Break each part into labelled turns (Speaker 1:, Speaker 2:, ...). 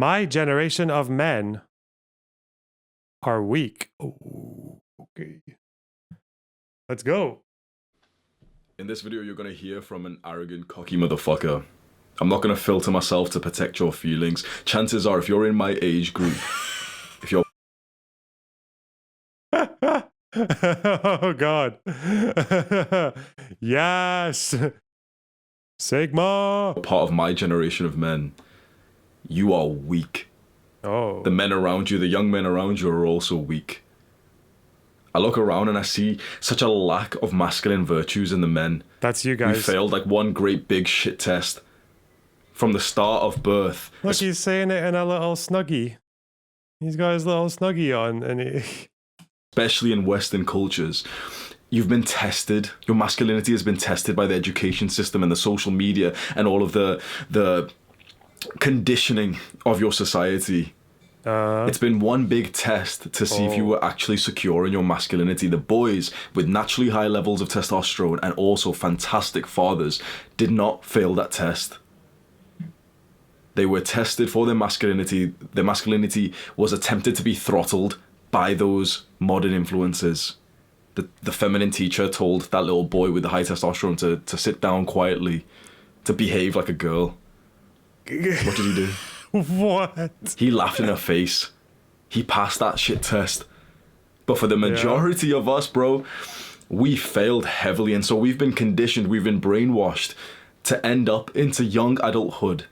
Speaker 1: My generation of men are weak. Oh, okay. Let's go.
Speaker 2: In this video, you're going to hear from an arrogant, cocky motherfucker. I'm not going to filter myself to protect your feelings. Chances are, if you're in my age group, if you're
Speaker 1: oh, God. Yes. Sigma.
Speaker 2: part of my generation of men, you are weak.
Speaker 1: Oh.
Speaker 2: The men around you, the young men around you are also weak. I look around and I see such a lack of masculine virtues in the men.
Speaker 1: That's you
Speaker 2: We
Speaker 1: guys.
Speaker 2: failed like one great big shit test. From the start of birth.
Speaker 1: Look, he's saying it in a little snuggie. He's got his little snuggie on, and he...
Speaker 2: Especially in Western cultures, you've been tested. Your masculinity has been tested by the education system and the social media and all of the conditioning of your society. It's been one big test to see if you were actually secure in your masculinity. The boys with naturally high levels of testosterone and also fantastic fathers did not fail that test. They were tested for their masculinity. Their masculinity was attempted to be throttled by those modern influences. The feminine teacher told that little boy with the high testosterone to sit down quietly, to behave like a girl. What did he do?
Speaker 1: What?
Speaker 2: He laughed in her face. He passed that shit test. But for the majority of us, bro, we failed heavily. And so we've been conditioned, we've been brainwashed to end up into young adulthood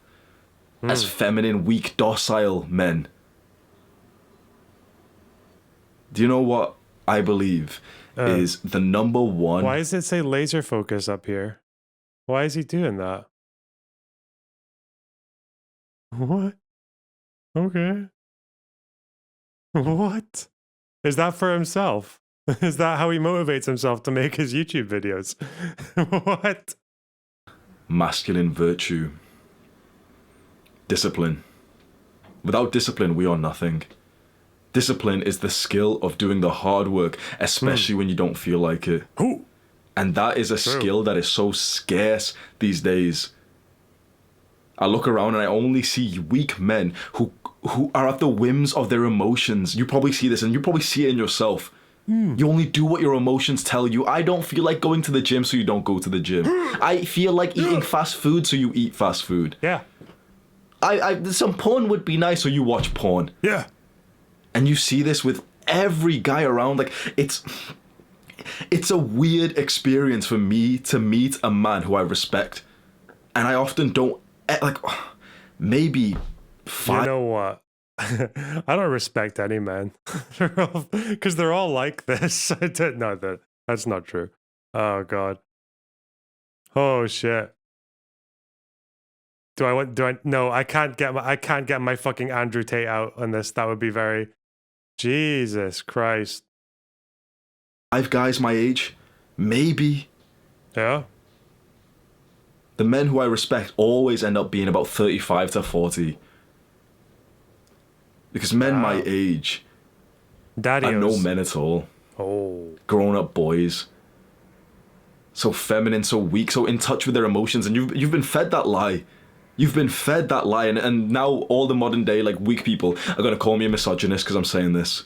Speaker 2: as feminine, weak, docile men. Do you know what I believe is the number one...
Speaker 1: Why does it say laser focus up here? Why is he doing that? What? Okay. What? Is that for himself? Is that how he motivates himself to make his YouTube videos? What?
Speaker 2: Masculine virtue. Discipline. Without discipline, we are nothing. Discipline is the skill of doing the hard work, especially when you don't feel like it. And that is a skill that is so scarce these days. I look around and I only see weak men who are at the whims of their emotions. You probably see this and you probably see it in yourself. You only do what your emotions tell you. I don't feel like going to the gym, so you don't go to the gym. I feel like eating fast food, so you eat fast food.
Speaker 1: Yeah.
Speaker 2: Some porn would be nice, so you watch porn.
Speaker 1: Yeah.
Speaker 2: And you see this with every guy around. Like, it's a weird experience for me to meet a man who I respect. And I often don't, like, maybe five...
Speaker 1: You know what? I don't respect any man. Because they're all like this. No, that's not true. Oh, God. Oh, shit. No, I can't get my fucking Andrew Tate out on this. That would be very... Jesus Christ.
Speaker 2: 5 guys my age, maybe.
Speaker 1: Yeah?
Speaker 2: The men who I respect always end up being about 35 to 40. Because men my age are no men at all.
Speaker 1: Oh.
Speaker 2: Grown-up boys. So feminine, so weak, so in touch with their emotions. And you've been fed that lie. You've been fed that lie, and now all the modern day, like, weak people are going to call me a misogynist because I'm saying this.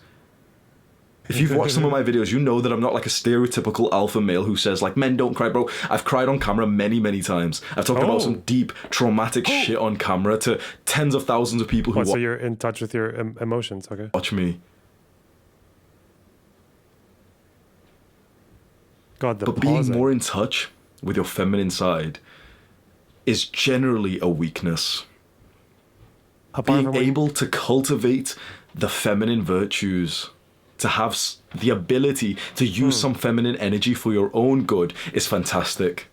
Speaker 2: If you've watched some of my videos, you know that I'm not like a stereotypical alpha male who says, like, men don't cry, bro. I've cried on camera many, many times. I've talked about some deep, traumatic shit on camera to tens of thousands of people who
Speaker 1: so you're in touch with your emotions, okay?
Speaker 2: watch me.
Speaker 1: God,
Speaker 2: But being more in touch with your feminine side is generally a weakness. Being able to cultivate the feminine virtues, to have the ability to use some feminine energy for your own good is fantastic.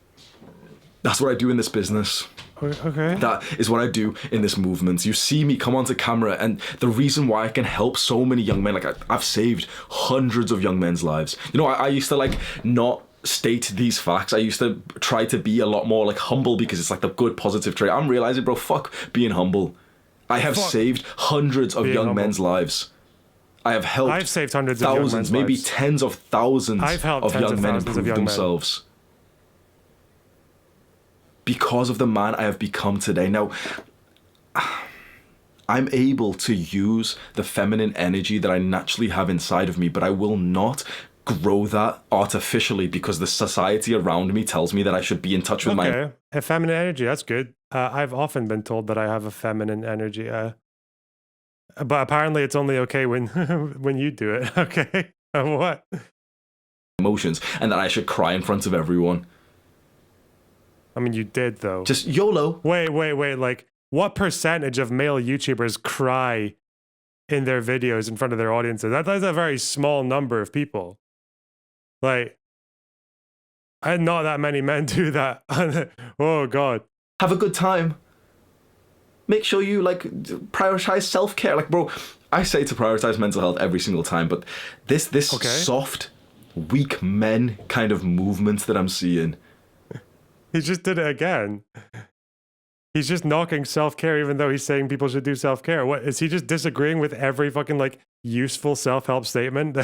Speaker 2: That's what I do in this business.
Speaker 1: Okay.
Speaker 2: That is what I do in this movement. You see me come onto camera, and the reason why I can help so many young men, like I've saved hundreds of young men's lives. You know, I used to like not state these facts. I used to try to be a lot more like humble because it's like the good positive trait. I'm realizing, bro, fuck being humble. I have saved hundreds of young men's lives. I have helped
Speaker 1: I've saved hundreds
Speaker 2: thousands,
Speaker 1: of young men's
Speaker 2: maybe
Speaker 1: lives.
Speaker 2: Tens of thousands of young men
Speaker 1: of
Speaker 2: improve
Speaker 1: young
Speaker 2: themselves. Because of the man I have become today. Now, I'm able to use the feminine energy that I naturally have inside of me, but I will not grow that artificially because the society around me tells me that I should be in touch with my
Speaker 1: Okay, a feminine energy. That's good. I've often been told that I have a feminine energy. But apparently, it's only okay when when you do it. Okay, what?
Speaker 2: emotions, and that I should cry in front of everyone.
Speaker 1: I mean, you did though.
Speaker 2: Just YOLO.
Speaker 1: Wait. Like, what percentage of male YouTubers cry in their videos in front of their audiences? That's a very small number of people. Like, not that many men do that. Oh God.
Speaker 2: Have a good time. Make sure you like prioritize self-care. Like, bro, I say to prioritize mental health every single time, but this
Speaker 1: Okay.
Speaker 2: soft, weak men kind of movement that I'm seeing.
Speaker 1: He just did it again. He's just knocking self-care even though he's saying people should do self-care. What is he just disagreeing with every fucking like useful self-help statement?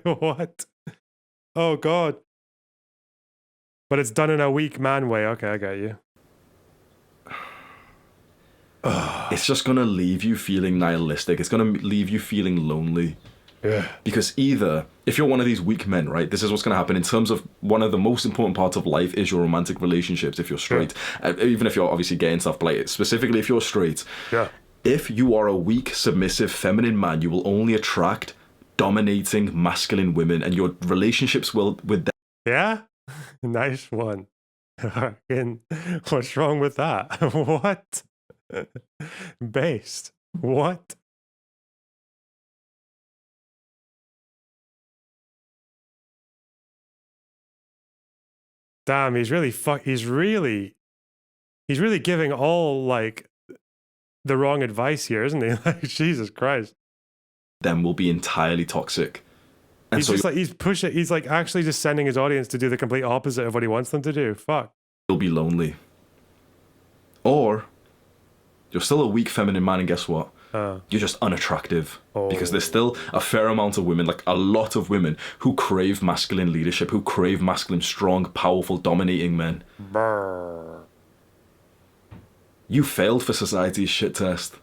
Speaker 1: What? Oh God. But it's done in a weak man way. Okay, I get you.
Speaker 2: It's just gonna leave you feeling nihilistic. It's gonna leave you feeling lonely.
Speaker 1: Yeah.
Speaker 2: Because either, if you're one of these weak men, right, this is what's going to happen in terms of one of the most important parts of life is your romantic relationships if you're straight. Even if you're obviously gay and stuff, but like, specifically if you're straight.
Speaker 1: Yeah.
Speaker 2: If you are a weak, submissive, feminine man, you will only attract dominating, masculine women, and your relationships will with them.
Speaker 1: Yeah? Nice one. Fucking, what's wrong with that? What? Based. What? Damn, he's really giving all like the wrong advice here, isn't he? Like, Jesus Christ.
Speaker 2: Them will be entirely toxic. And
Speaker 1: He's
Speaker 2: so
Speaker 1: just like, he's like actually just sending his audience to do the complete opposite of what he wants them to do. Fuck.
Speaker 2: you'll be lonely. Or you're still a weak feminine man, and guess what? You're just unattractive. Because there's still a fair amount of women, like a lot of women, who crave masculine leadership, who crave masculine, strong, powerful, dominating men.
Speaker 1: Brr.
Speaker 2: You failed for society's shit test.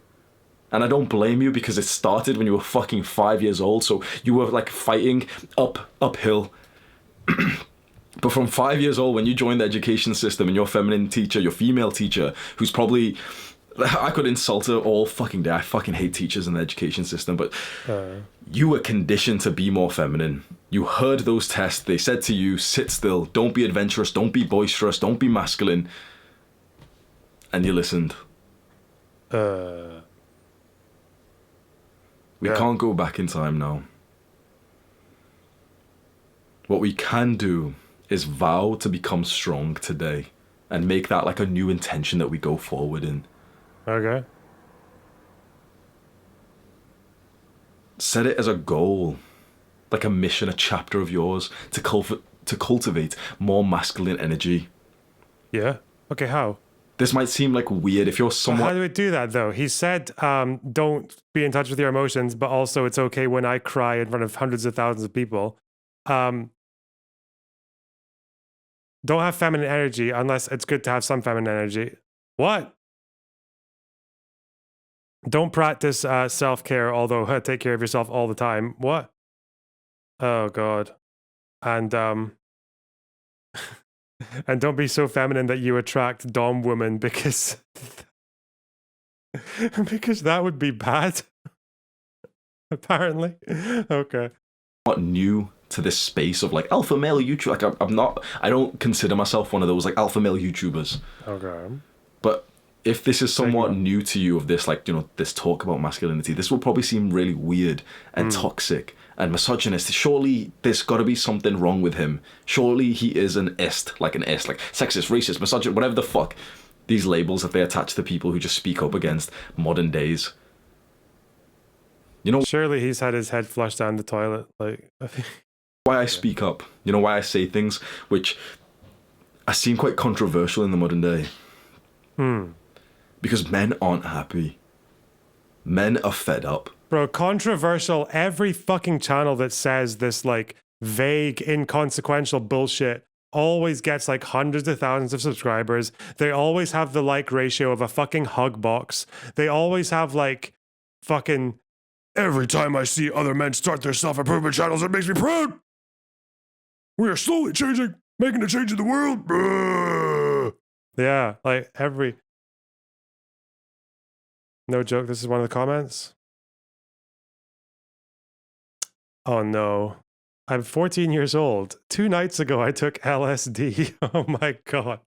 Speaker 2: And I don't blame you because it started when you were fucking 5 years old, so you were like fighting uphill. But from 5 years old, when you joined the education system and your feminine teacher, your female teacher, who's probably... I could insult her all fucking day. I fucking hate teachers in the education system, but you were conditioned to be more feminine. You heard those tests. They said to you, sit still, don't be adventurous, don't be boisterous, don't be masculine. And you listened. We can't go back in time now. What we can do is vow to become strong today and make that like a new intention that we go forward in.
Speaker 1: Okay.
Speaker 2: Set it as a goal, like a mission, a chapter of yours to cultivate more masculine energy.
Speaker 1: Yeah. Okay, how?
Speaker 2: This might seem like weird if you're someone...
Speaker 1: How do we do that though? He said, don't be in touch with your emotions, but also it's okay when I cry in front of hundreds of thousands of people. Don't have feminine energy unless it's good to have some feminine energy. What? Don't practice self-care, although take care of yourself all the time. What? Oh God. And and don't be so feminine that you attract dom women because because that would be bad. Apparently. Okay.
Speaker 2: Not new to this space of like alpha male YouTube. Like I don't consider myself one of those like alpha male YouTubers.
Speaker 1: Okay.
Speaker 2: But if this is somewhat new to you of this, like, you know, this talk about masculinity, this will probably seem really weird and toxic and misogynist. Surely there's got to be something wrong with him. Surely he is an ist, like sexist, racist, misogynist, whatever the fuck. These labels that they attach to people who just speak up against modern days. You know,
Speaker 1: surely he's had his head flushed down the toilet. Like,
Speaker 2: why I speak up. You know, why I say things which I seem quite controversial in the modern day. Because men aren't happy. Men are fed up.
Speaker 1: Bro, controversial. Every fucking channel that says this like vague, inconsequential bullshit always gets like hundreds of thousands of subscribers. They always have the like ratio of a fucking hug box. They always have like fucking every time I see other men start their self-improvement channels, it makes me proud. We are slowly changing, making a change in the world. Yeah, like every. No joke, this is one of the comments. Oh no. I'm 14 years old. 2 nights ago, I took LSD. Oh my God.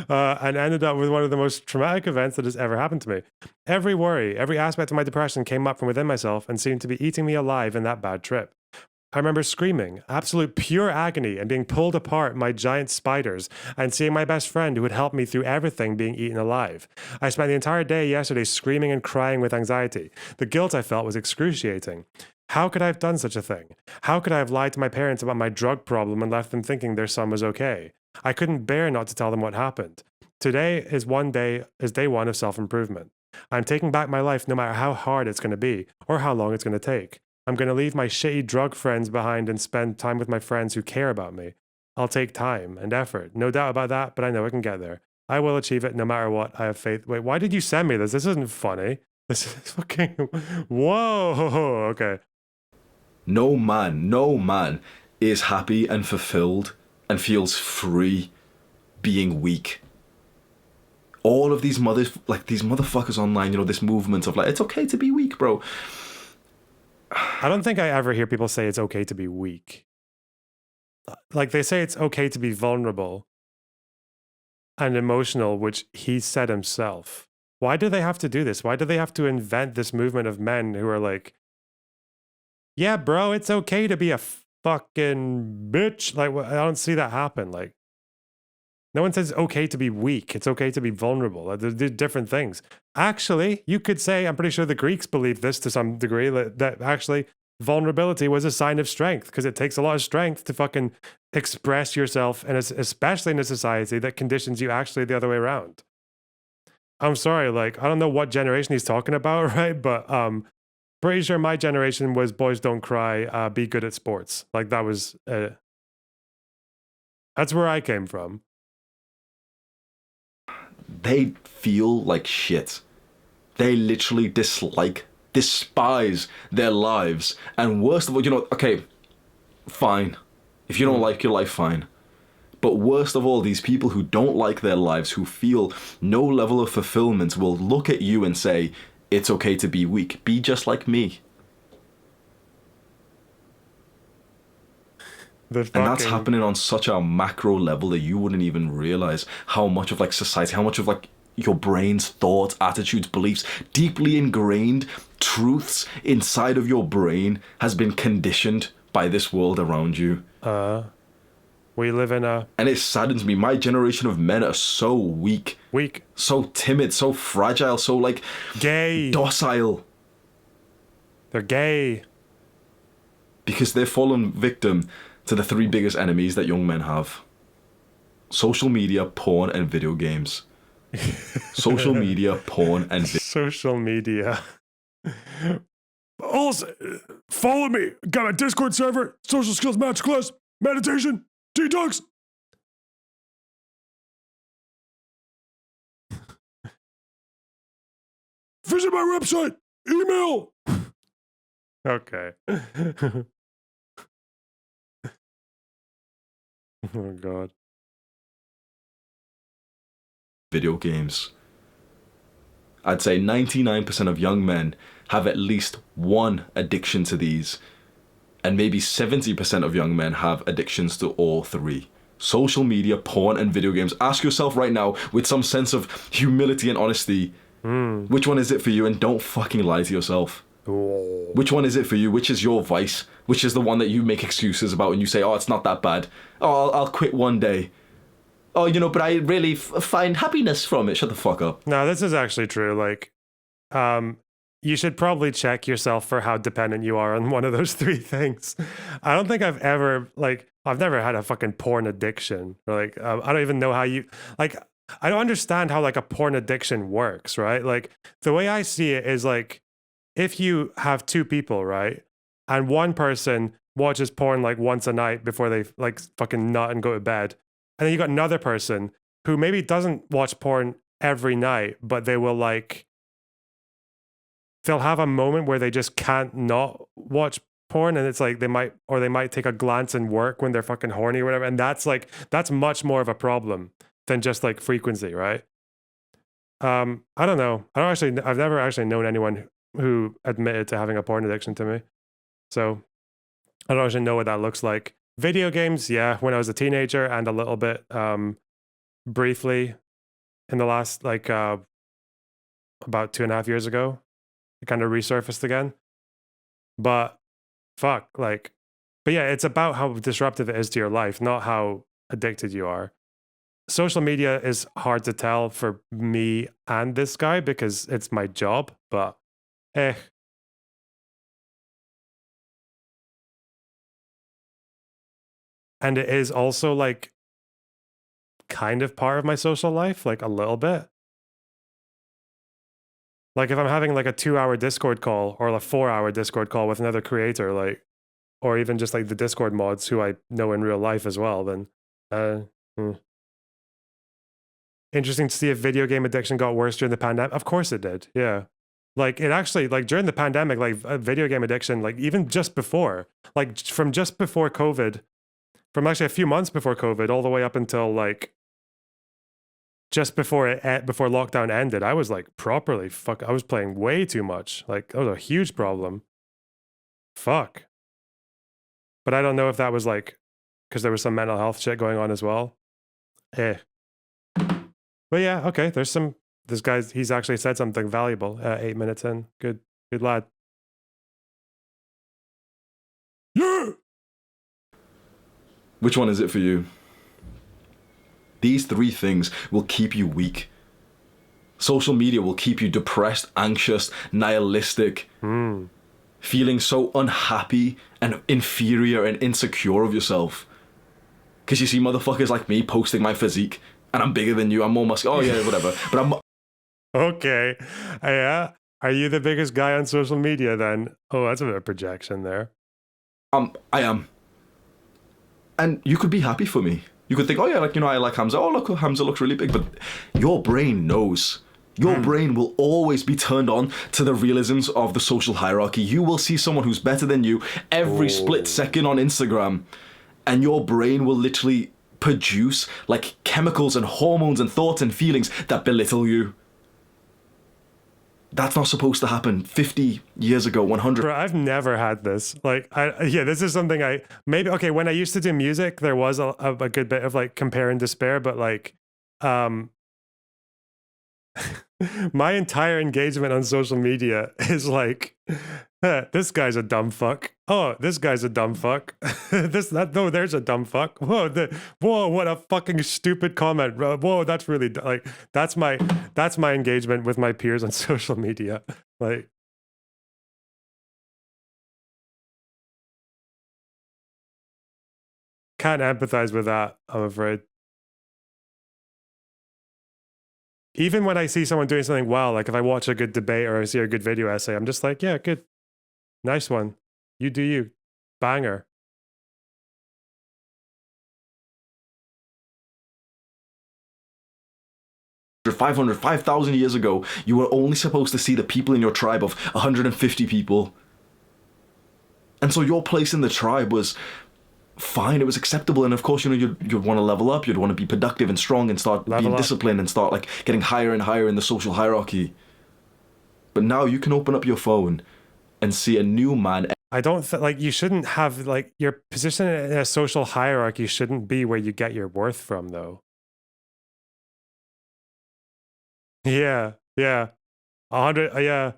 Speaker 1: And ended up with one of the most traumatic events that has ever happened to me. Every worry, every aspect of my depression came up from within myself and seemed to be eating me alive in that bad trip. I remember screaming, absolute pure agony, and being pulled apart by giant spiders, and seeing my best friend who had helped me through everything being eaten alive. I spent the entire day yesterday screaming and crying with anxiety. The guilt I felt was excruciating. How could I have done such a thing? How could I have lied to my parents about my drug problem and left them thinking their son was okay? I couldn't bear not to tell them what happened. Today is day one of self-improvement. I'm taking back my life no matter how hard it's going to be or how long it's going to take. I'm going to leave my shitty drug friends behind and spend time with my friends who care about me. I'll take time and effort, no doubt about that, but I know I can get there. I will achieve it no matter what. I have faith. Wait, why did you send me this? This isn't funny. This is fucking. Whoa. Okay.
Speaker 2: No man is happy and fulfilled and feels free being weak. All of these these motherfuckers online, this movement of like, it's okay to be weak, bro.
Speaker 1: I don't think I ever hear people say it's okay to be weak. Like they say it's okay to be vulnerable and emotional, which he said himself. Why do they have to do this? Why do they have to invent this movement of men who are like, yeah, bro, it's okay to be a fucking bitch. Like, I don't see that happen. Like, no one says it's okay to be weak. It's okay to be vulnerable. They're different things. Actually, you could say, I'm pretty sure the Greeks believed this to some degree, that actually vulnerability was a sign of strength, because it takes a lot of strength to fucking express yourself, and especially in a society that conditions you actually the other way around. I'm sorry, like, I don't know what generation he's talking about, right? But pretty sure my generation was boys don't cry, be good at sports. Like that was, that's where I came from.
Speaker 2: They feel like shit. They literally despise their lives. And worst of all, okay, fine. If you don't like your life, fine. But worst of all, these people who don't like their lives, who feel no level of fulfillment, will look at you and say, it's okay to be weak. Be just like me. And that's happening on such a macro level that you wouldn't even realize how much of like society, how much of like your brain's thoughts, attitudes, beliefs, deeply ingrained truths inside of your brain has been conditioned by this world around you.
Speaker 1: We live in a...
Speaker 2: And it saddens me. My generation of men are so weak. So timid, so fragile, so like...
Speaker 1: gay.
Speaker 2: Docile.
Speaker 1: They're gay.
Speaker 2: Because they've fallen victim to the 3 biggest enemies that young men have. Social media, porn, and video games. Social media, porn, and...
Speaker 1: Social media. Also, follow me. Got a Discord server, social skills masterclass, meditation, detox. Visit my website. Email. Okay. Oh, God.
Speaker 2: Video games. I'd say 99% of young men have at least one addiction to these, and maybe 70% of young men have addictions to all 3. Social media, porn, and video games. Ask yourself right now, with some sense of humility and honesty, which one is it for you, and don't fucking lie to yourself. Which one is it for you? Which is your vice? Which is the one that you make excuses about and you say, oh, it's not that bad. Oh, I'll quit one day. Oh, but I really find happiness from it. Shut the fuck up.
Speaker 1: No, this is actually true. Like, you should probably check yourself for how dependent you are on one of those 3 things. I don't think I've never had a fucking porn addiction. Or like, I don't even know how you, like, I don't understand how like a porn addiction works, right? Like, the way I see it is like, if you have 2 people, right? And one person watches porn like once a night before they like fucking nut and go to bed. And then you got another person who maybe doesn't watch porn every night, but they will like they'll have a moment where they just can't not watch porn, and it's like they might take a glance in work when they're fucking horny or whatever, and that's much more of a problem than just like frequency, right? I don't know. I've never actually known anyone who admitted to having a porn addiction to me. So I don't actually know what that looks like. Video games, yeah, when I was a teenager and a little bit briefly in the last like about 2.5 years ago, it kind of resurfaced again. But fuck, like, but yeah, it's about how disruptive it is to your life, not how addicted you are. Social media is hard to tell for me and this guy because it's my job, but eh. And it is also like kind of part of my social life, like a little bit. Like if I'm having like a 2-hour Discord call or a 4-hour Discord call with another creator, like, or even just like the Discord mods who I know in real life as well, then hmm. Interesting to see if video game addiction got worse during the pandemic. Of course it did. Yeah. Like it actually, like during the pandemic, like video game addiction, like even just before, like from just before COVID, from actually a few months before COVID, all the way up until like just before before lockdown ended, I was like properly I was playing way too much. Like that was a huge problem. Fuck. But I don't know if that was like because there was some mental health shit going on as well. Eh. But yeah, okay. This guy's he's actually said something valuable. 8 minutes in. Good lad. Yeah.
Speaker 2: Which one is it for you? These three things will keep you weak. Social media will keep you depressed, anxious, nihilistic, feeling so unhappy and inferior and insecure of yourself. Because you see motherfuckers like me posting my physique, and I'm bigger than you, I'm more muscular. Oh yeah, whatever. But I'm...
Speaker 1: Okay. Yeah. Are you the biggest guy on social media then? Oh, that's a bit of projection there.
Speaker 2: I am. And you could be happy for me. You could think, oh yeah, like, you know, I like Hamza. Oh, look, Hamza looks really big. But your brain knows. Your brain will always be turned on to the realisms of the social hierarchy. You will see someone who's better than you every split second on Instagram. And your brain will literally produce like chemicals and hormones and thoughts and feelings that belittle you. That's not supposed to happen 50 years ago, 100.
Speaker 1: Bro, I've never had this. Like, this is something okay, when I used to do music, there was a good bit of like compare and despair, but like, my entire engagement on social media is like, this guy's a dumb fuck. Oh, this guy's a dumb fuck. No, there's a dumb fuck. Whoa, what a fucking stupid comment. Whoa, that's really like that's my engagement with my peers on social media. Like, can't empathize with that, I'm afraid. Even when I see someone doing something well, like if I watch a good debate or I see a good video essay, I'm just like, yeah, good. Nice one. You do you. Banger.
Speaker 2: $500, 5,000 years ago, you were only supposed to see the people in your tribe of 150 people. And so your place in the tribe was fine, it was acceptable. And of course, you know, you'd want to level up, you'd want to be productive and strong and start being disciplined and start like getting higher and higher in the social hierarchy. But now you can open up your phone and see a new man.
Speaker 1: I don't like you shouldn't have like your position in a social hierarchy shouldn't be where you get your worth from, though. Yeah, 100. Yeah,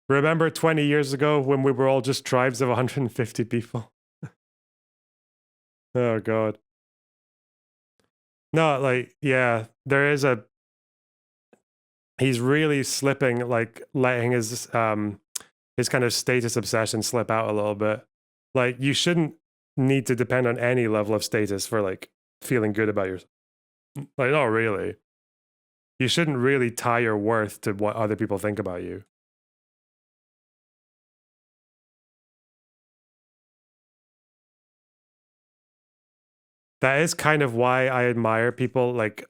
Speaker 1: remember 20 years ago when we were all just tribes of 150 people? Oh God. No, like yeah, there is a. He's really slipping, like letting his kind of status obsession slip out a little bit. Like you shouldn't need to depend on any level of status for like feeling good about yourself. Like not really. You shouldn't really tie your worth to what other people think about you. That is kind of why I admire people like,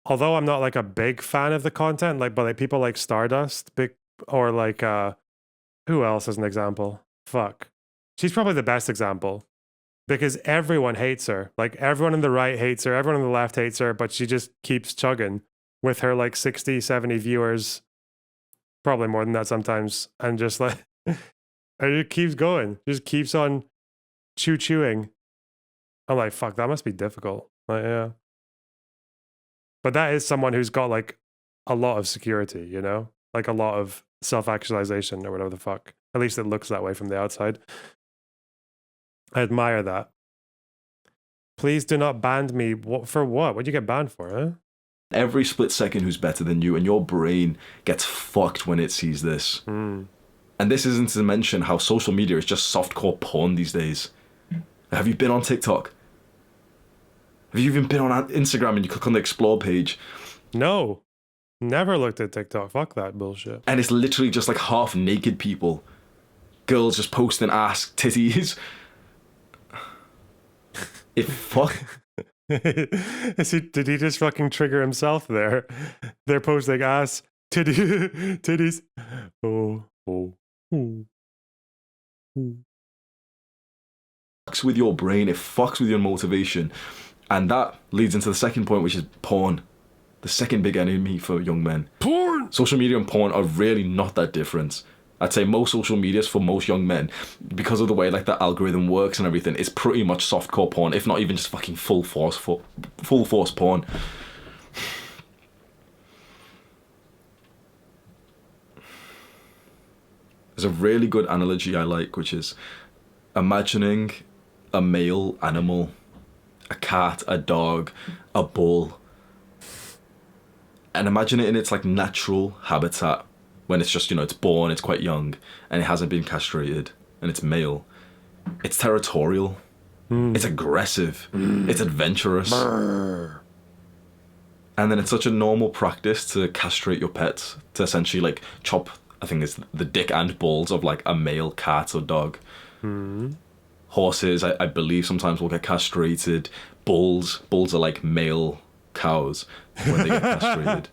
Speaker 1: although I'm not like a big fan of the content, like, but like people like Stardust, big or like Who else as an example? Fuck. She's probably the best example because everyone hates her. Like everyone on the right hates her, everyone on the left hates her, but she just keeps chugging with her like 60, 70 viewers, probably more than that sometimes, and just like, and it keeps going, just keeps on chewing. I'm like, fuck, that must be difficult. Like, yeah. But that is someone who's got like a lot of security, you know? Like a lot of self-actualization or whatever the fuck. At least it looks that way from the outside. I admire that. Please do not ban me. What for? What? What'd you get banned for, huh?
Speaker 2: Every split second who's better than you, and your brain gets fucked when it sees this.
Speaker 1: Mm.
Speaker 2: And this isn't to mention how social media is just softcore porn these days. Have you been on TikTok? Have you even been on Instagram and you click on the explore page?
Speaker 1: No. Never looked at TikTok. Fuck that bullshit.
Speaker 2: And it's literally just like half naked people. Girls just posting ass, titties. Fuck.
Speaker 1: Did he just fucking trigger himself there? They're posting ass, titties. Oh.
Speaker 2: Fucks with your brain, it fucks with your motivation. And that leads into the second point, which is porn. The second big enemy for young men.
Speaker 1: Porn!
Speaker 2: Social media and porn are really not that different. I'd say most social medias for most young men, because of the way like the algorithm works and everything, it's pretty much softcore porn, if not even just fucking full force porn. There's a really good analogy I like, which is imagining a male animal, a cat, a dog, a bull, and imagine it in its like natural habitat when it's just, you know, it's born, it's quite young, and it hasn't been castrated, and it's male. It's territorial. It's aggressive. It's adventurous. And then it's such a normal practice to castrate your pets, to essentially like chop, I think it's the dick and balls of like a male cat or dog. Horses, I believe sometimes will get castrated. Bulls are like male cows when they get castrated.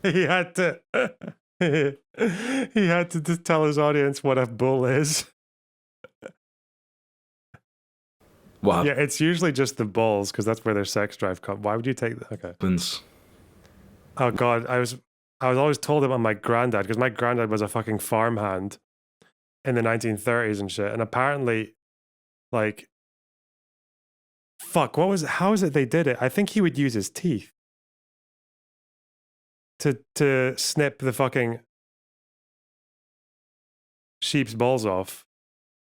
Speaker 1: He had to just tell his audience what a bull is.
Speaker 2: What
Speaker 1: Yeah, it's usually just the bulls because that's where their sex drive comes. Why would you take that? Okay.
Speaker 2: happens?
Speaker 1: Oh god, I was always told about my granddad because my granddad was a fucking farmhand in the 1930s and shit, and apparently, like, fuck, how is it they did it? I think he would use his teeth to snip the fucking sheep's balls off.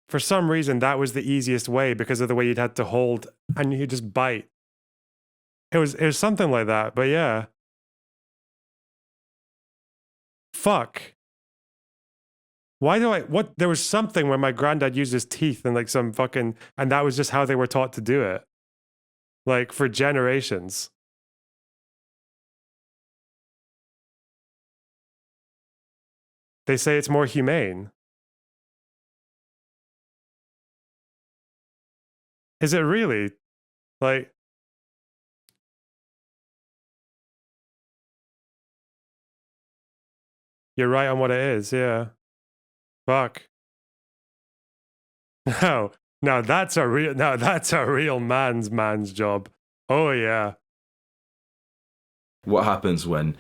Speaker 1: For some reason, that was the easiest way because of the way you'd had to hold and you just bite. It was something like that, but yeah. Fuck. There was something where my granddad used his teeth and like some fucking, and that was just how they were taught to do it. Like for generations. They say it's more humane. Is it really? Like, you're right on what it is, yeah. Fuck. No, that's a real man's job. Oh yeah.
Speaker 2: What happens when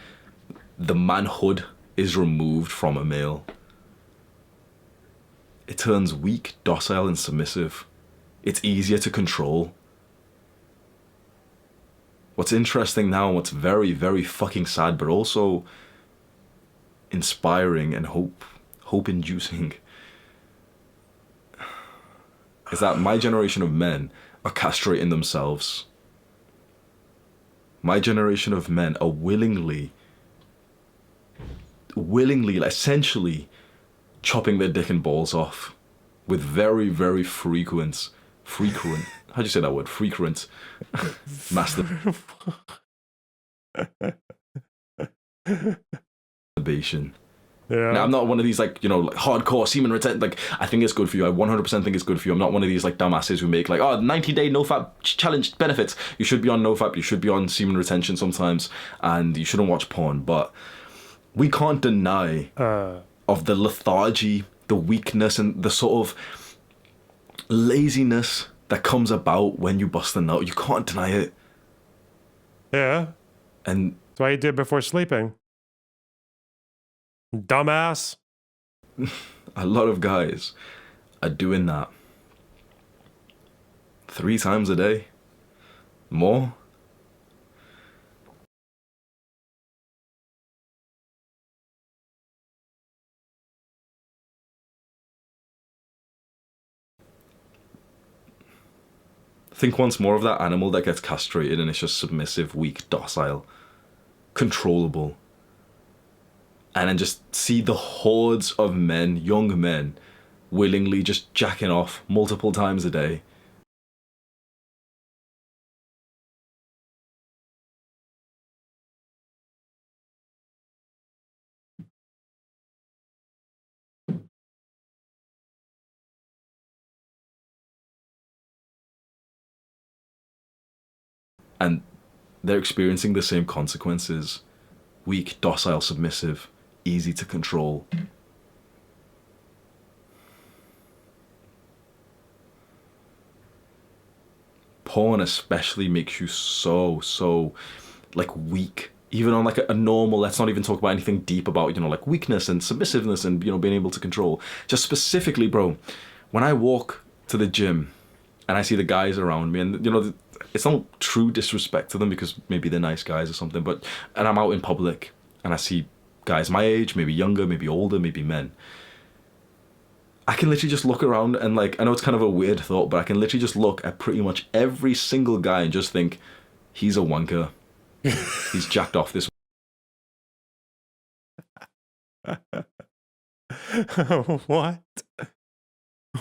Speaker 2: the manhood is removed from a male? It turns weak, docile, and submissive. It's easier to control. What's interesting now, and what's very, very fucking sad, but also inspiring and hope-inducing, is that my generation of men are castrating themselves. My generation of men are willingly, essentially chopping their dick and balls off with very, very frequent, how do you say that word? Frequent masturbation.
Speaker 1: Yeah.
Speaker 2: Now, I'm not one of these, like, you know, like hardcore semen retention. Like, I think it's good for you. I 100% think it's good for you. I'm not one of these, like, dumbasses who make, like, 90-day NoFap challenge benefits. You should be on NoFap. You should be on semen retention sometimes. And you shouldn't watch porn. But we can't deny of the lethargy the weakness and the sort of laziness that comes about when you bust a nut. You can't deny it.
Speaker 1: Yeah.
Speaker 2: And
Speaker 1: That's why you did before sleeping. Dumbass.
Speaker 2: a lot of guys are doing that 3 times a day. More. Think once more of that animal that gets castrated and it's just submissive, weak, docile, controllable. And then just see the hordes of men, young men, willingly just jacking off multiple times a day. And they're experiencing the same consequences. Weak, docile, submissive, easy to control. Porn especially makes you so like weak. Even on like a normal, let's not even talk about anything deep about, you know, like weakness and submissiveness and, you know, being able to control. Just specifically, bro, when I walk to the gym and I see the guys around me, and, you know, it's not true disrespect to them because maybe they're nice guys or something, but, and I'm out in public and I see guys my age, maybe younger, maybe older, maybe men. I can literally just look around and, like, I know it's kind of a weird thought, but I can literally just look at pretty much every single guy and just think, he's a wanker. He's jacked off this.
Speaker 1: What?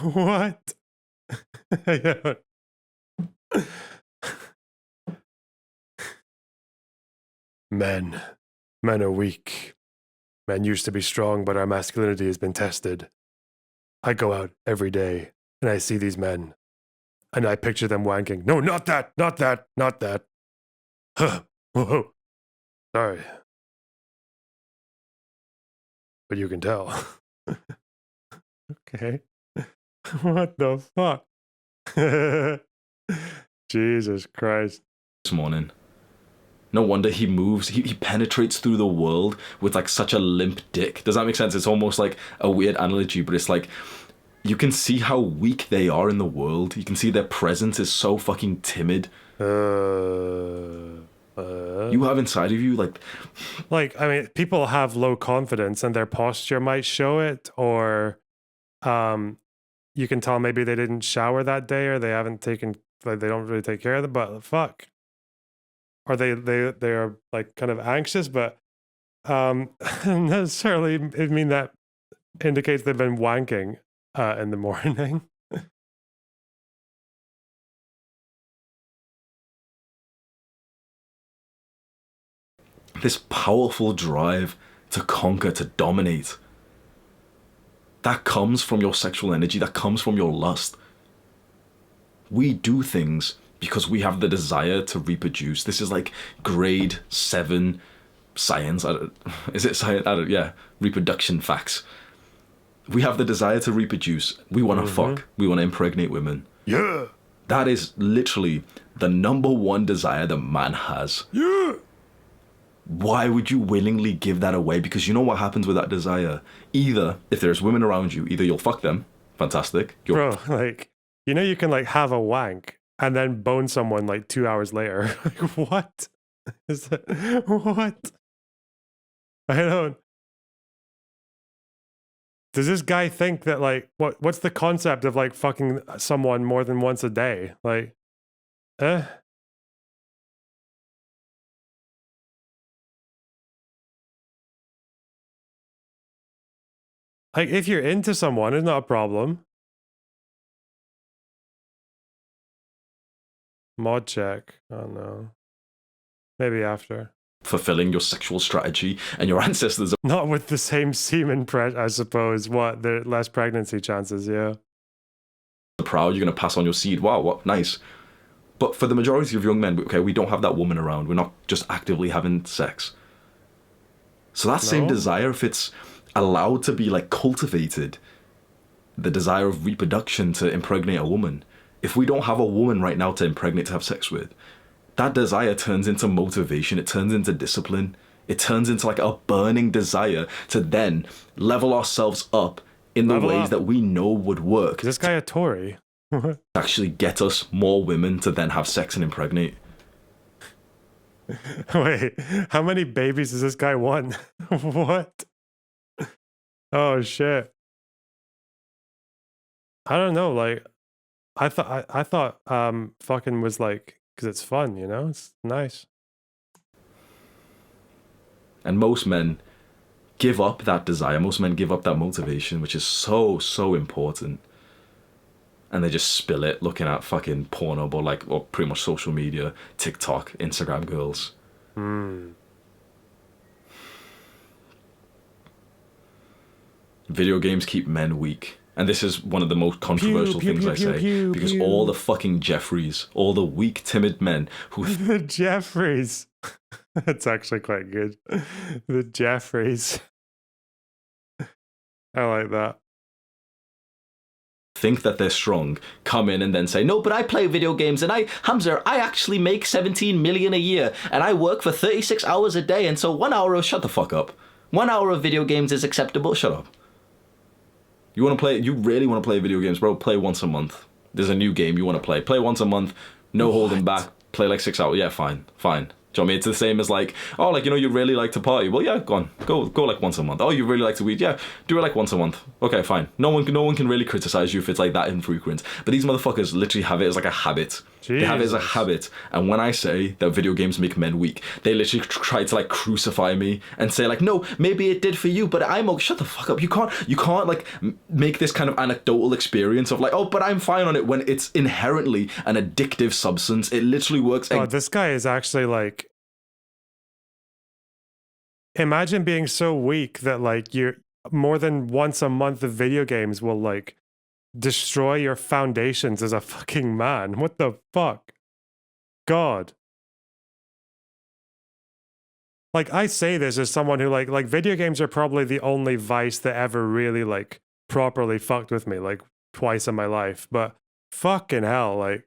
Speaker 1: What? Men. Men are weak. Men used to be strong, but our masculinity has been tested. I go out every day and I see these men and I picture them wanking. No, not that, not that, not that. Huh. Whoa. Sorry. But you can tell. Okay. What the fuck? Jesus Christ.
Speaker 2: This morning. No wonder he moves. He penetrates through the world with like such a limp dick. Does that make sense? It's almost like a weird analogy, but it's like you can see how weak they are in the world. You can see their presence is so fucking timid. You have inside of you like
Speaker 1: I mean, people have low confidence and their posture might show it, or you can tell maybe they didn't shower that day, or they haven't taken, like, they don't really take care of them, but fuck. Or they are like kind of anxious, but necessarily I mean that indicates they've been wanking in the morning.
Speaker 2: this powerful drive to conquer, to dominate. That comes from your sexual energy, that comes from your lust. We do things because we have the desire to reproduce. This is like grade 7 science. Is it science? Yeah, reproduction facts. We have the desire to reproduce. We want to fuck. We want to impregnate women.
Speaker 1: Yeah.
Speaker 2: That is literally the number one desire that man has.
Speaker 1: Yeah.
Speaker 2: Why would you willingly give that away? Because you know what happens with that desire. Either, if there's women around you, either you'll fuck them. Fantastic.
Speaker 1: Bro, like, you know you can like have a wank and then bone someone like 2 hours later. Like, what? Is that, what? I don't. Does this guy think that like what's the concept of like fucking someone more than once a day? Like, Like, if you're into someone, it's not a problem. Mod check. Oh no. Maybe after.
Speaker 2: Fulfilling your sexual strategy, and your ancestors are
Speaker 1: Not with the same semen I suppose. What? The less pregnancy chances, yeah.
Speaker 2: proud. You're going to pass on your seed. Wow, what nice. But for the majority of young men, okay, we don't have that woman around. We're not just actively having sex. So that same desire, if it's allowed to be like cultivated, the desire of reproduction to impregnate a woman. If we don't have a woman right now to impregnate, to have sex with, that desire turns into motivation, it turns into discipline, it turns into like a burning desire to then level ourselves up in the
Speaker 1: Level
Speaker 2: ways
Speaker 1: up.
Speaker 2: that we know would work.
Speaker 1: Is this guy a Tory?
Speaker 2: To actually get us more women to then have sex and impregnate.
Speaker 1: Wait, how many babies does this guy want? What? Oh shit. I don't know, like I thought fucking was like, because it's fun, you know? It's nice.
Speaker 2: And most men give up that desire, most men give up that motivation, which is so, so important. And they just spill it looking at fucking porno or pretty much social media, TikTok, Instagram girls. Video games keep men weak. And this is one of the most controversial things I say. Because all the fucking Jeffreys, all the weak, timid men who...
Speaker 1: The Jeffreys. That's actually quite good. The Jeffreys. I like that.
Speaker 2: think that they're strong come in and then say, no, but I play video games and Hamza, I actually make 17 million a year and I work for 36 hours a day. And so 1 hour of, shut the fuck up. 1 hour of video games is acceptable. Shut up. You really want to play video games, bro? Play once a month. There's a new game you want to play. Play once a month. No holding back. Play like 6 hours. Yeah, fine. Do you know what I mean? It's the same as like, oh, like, you really like to party. Well, yeah, go on. Go like once a month. Oh, you really like to weed? Yeah, do it like once a month. Okay, fine. No one can really criticize you if it's like that infrequent. But these motherfuckers literally have it as like a habit.
Speaker 1: Jesus.
Speaker 2: They have it as a habit. And when I say that video games make men weak, they literally try to like crucify me and say like, no, maybe it did for you, but I'm okay. Shut the fuck up. You can't like make this kind of anecdotal experience of like, oh, but I'm fine on it when it's inherently an addictive substance. It literally works.
Speaker 1: Oh, this guy is actually like, imagine being so weak that like you're more than once a month of video games will like destroy your foundations as a fucking man. What the fuck? God. Like, I say this as someone who like video games are probably the only vice that ever really like properly fucked with me, like twice in my life. But fucking hell, like,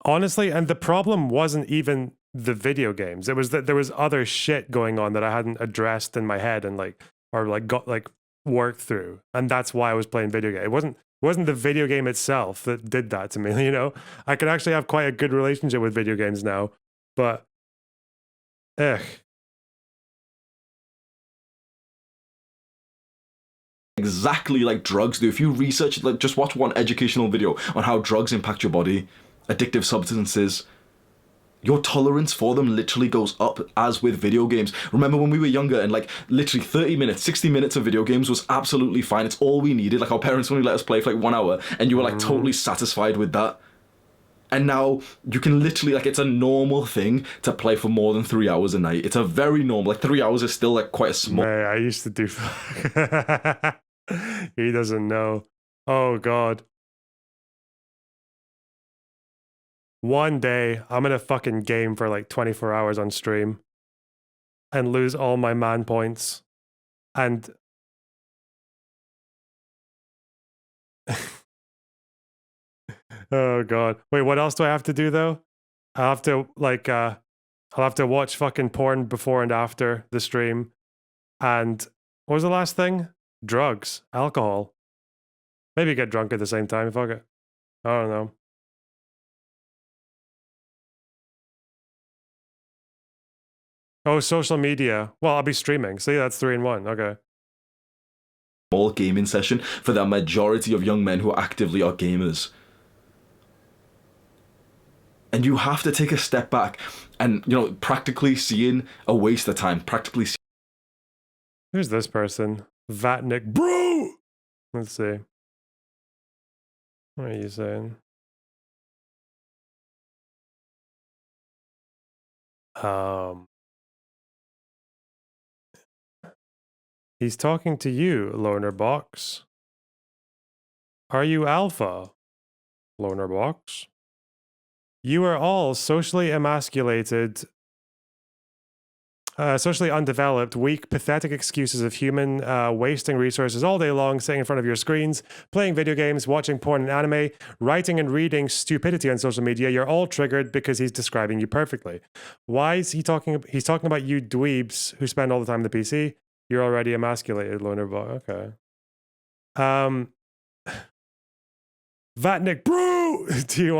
Speaker 1: honestly, and the problem wasn't even the video games. It was that there was other shit going on that I hadn't addressed in my head and like, or like got like worked through. And that's why I was playing video game. It wasn't the video game itself that did that to me, you know? I could actually have quite a good relationship with video games now, but
Speaker 2: exactly like drugs do. If you research, like, just watch one educational video on how drugs impact your body, addictive substances, your tolerance for them literally goes up as with video games. Remember when we were younger and like literally 30 minutes, 60 minutes of video games was absolutely fine. It's all we needed. Like our parents only let us play for like 1 hour and you were like totally satisfied with that. And now you can literally, like, it's a normal thing to play for more than 3 hours a night. It's a very normal, like 3 hours is still like quite a small.
Speaker 1: man, I used to do. He doesn't know. Oh God. One day I'm gonna fucking game for like 24 hours on stream and lose all my man points and oh God. Wait, what else do I have to do though? I'll have to like I'll have to watch fucking porn before and after the stream. And what was the last thing? Drugs, alcohol. Maybe get drunk at the same time. Fuck it. I don't know. Oh, social media. Well, I'll be streaming. See, that's 3 in 1. Okay.
Speaker 2: Small gaming session for the majority of young men who actively are gamers. And you have to take a step back and, practically seeing a waste of time, practically.
Speaker 1: Who's this person? Vatnik. Bro! Let's see. What are you saying? He's talking to you, Loner Box. Are you Alpha, Loner Box? You are all socially emasculated. Socially undeveloped, weak, pathetic excuses of human wasting resources all day long, sitting in front of your screens, playing video games, watching porn and anime, writing and reading stupidity on social media. You're all triggered because he's describing you perfectly. Why is he talking? He's talking about you dweebs who spend all the time on the PC. You're already emasculated, loner bot. Okay. Vatnik, bro, do you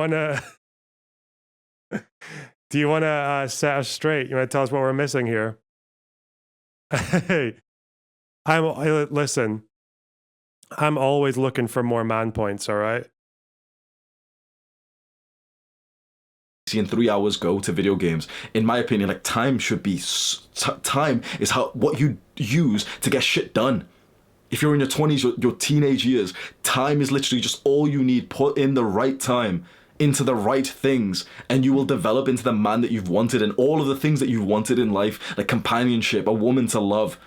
Speaker 1: wanna set us straight? You wanna tell us what we're missing here? Hey, listen. I'm always looking for more man points. All right.
Speaker 2: Seeing 3 hours go to video games. In my opinion, like time should be time is what you use to get shit done. If you're in your 20s, your teenage years, time is literally just all you need. Put in the right time into the right things, and you will develop into the man that you've wanted, and all of the things that you've wanted in life, like companionship, a woman to love,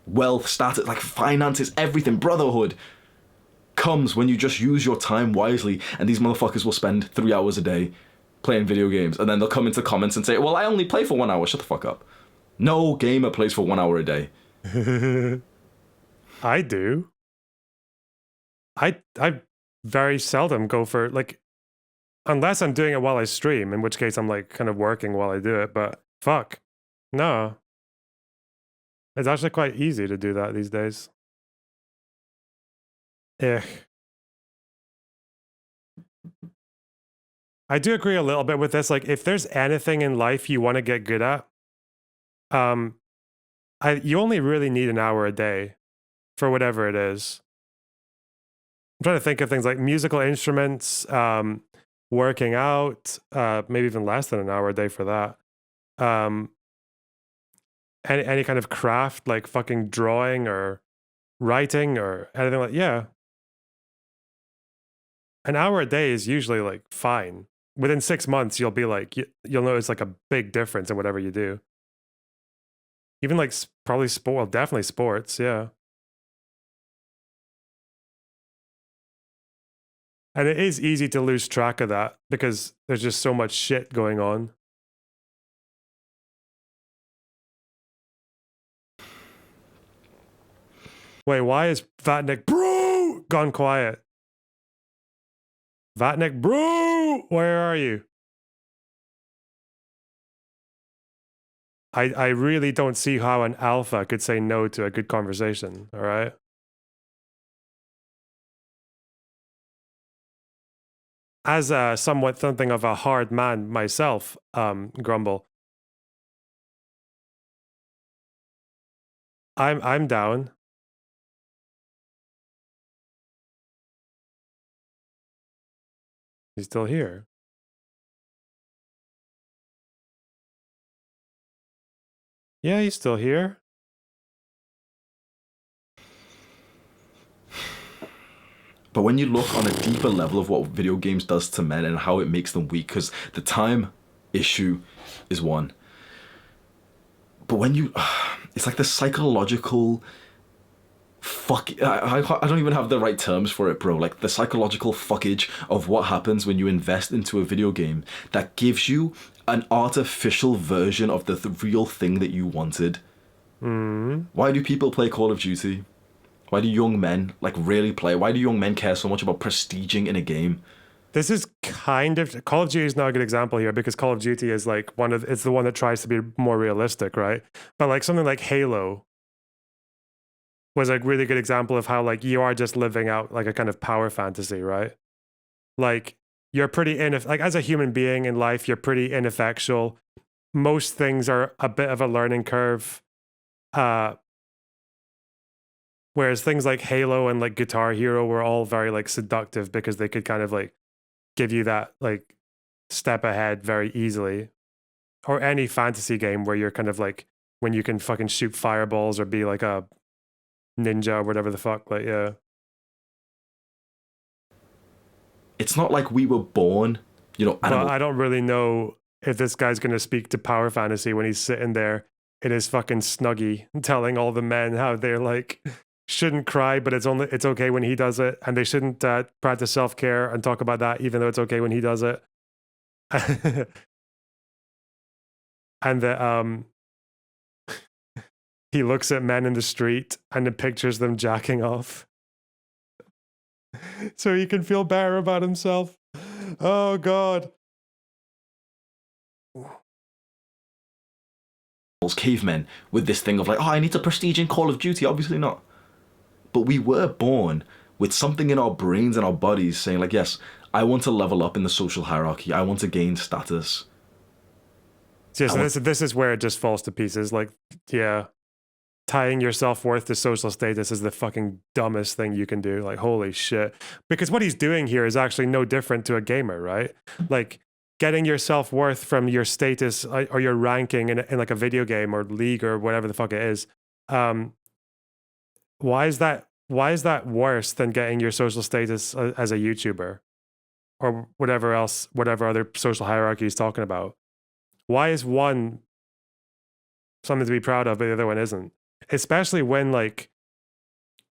Speaker 2: wealth, status, like finances, everything, brotherhood, comes when you just use your time wisely. And these motherfuckers will spend 3 hours a day playing video games, and then they'll come into comments and say, well, I only play for 1 hour. Shut the fuck up. No gamer plays for 1 hour a day.
Speaker 1: I do. I very seldom go for, like, unless I'm doing it while I stream, in which case I'm like kind of working while I do it, but fuck. No. It's actually quite easy to do that these days. Eh. I do agree a little bit with this. Like, if there's anything in life you want to get good at, you only really need an hour a day for whatever it is. I'm trying to think of things like musical instruments, working out, maybe even less than an hour a day for that. Any kind of craft, like fucking drawing or writing or anything like, yeah. An hour a day is usually like fine. Within 6 months, you'll be like, you'll notice like a big difference in whatever you do. Even like probably sport, well, definitely sports, yeah. And it is easy to lose track of that because there's just so much shit going on. Wait, why is Vatnik, bro, gone quiet? Vatnik, bro, where are you? I really don't see how an alpha could say no to a good conversation, all right? As somewhat something of a hard man myself, Grumble, I'm down. He's still here. Yeah, he's still here.
Speaker 2: But when you look on a deeper level of what video games does to men and how it makes them weak, because the time issue is one. But when you, it's like the psychological I don't even have the right terms for it, bro. Like the psychological fuckage of what happens when you invest into a video game that gives you an artificial version of the real thing that you wanted. Why do people play Call of Duty? Why do young men like really play? Why do young men care so much about prestiging in a game?
Speaker 1: This is kind of, Call of Duty is not a good example here because Call of Duty is like it's the one that tries to be more realistic, right? But like something like Halo was a really good example of how like you are just living out like a kind of power fantasy, right? Like you're pretty like as a human being in life, you're pretty ineffectual. Most things are a bit of a learning curve. Whereas things like Halo and like Guitar Hero were all very like seductive because they could kind of like give you that like step ahead very easily. Or any fantasy game where you're kind of like when you can fucking shoot fireballs or be like a ninja or whatever the fuck, like, yeah.
Speaker 2: It's not like we were born, you know.
Speaker 1: Well, I don't really know if this guy's going to speak to power fantasy when he's sitting there in his fucking snuggie telling all the men how they're like shouldn't cry, but it's okay when he does it, and they shouldn't practice self-care and talk about that even though it's okay when he does it. And the he looks at men in the street and then pictures them jacking off. So he can feel better about himself. Oh, God.
Speaker 2: Cavemen with this thing of like, oh, I need to prestige in Call of Duty. Obviously not. But we were born with something in our brains and our bodies saying like, yes, I want to level up in the social hierarchy. I want to gain status.
Speaker 1: Yeah, so this is where it just falls to pieces. Like, yeah, tying your self-worth to social status is the fucking dumbest thing you can do. Like, holy shit. Because what he's doing here is actually no different to a gamer, right? Like, getting your self-worth from your status or your ranking in like a video game or league or whatever the fuck it is. Why is that worse than getting your social status as a YouTuber or whatever other social hierarchy he's talking about? Why is one something to be proud of, but the other one isn't? Especially when like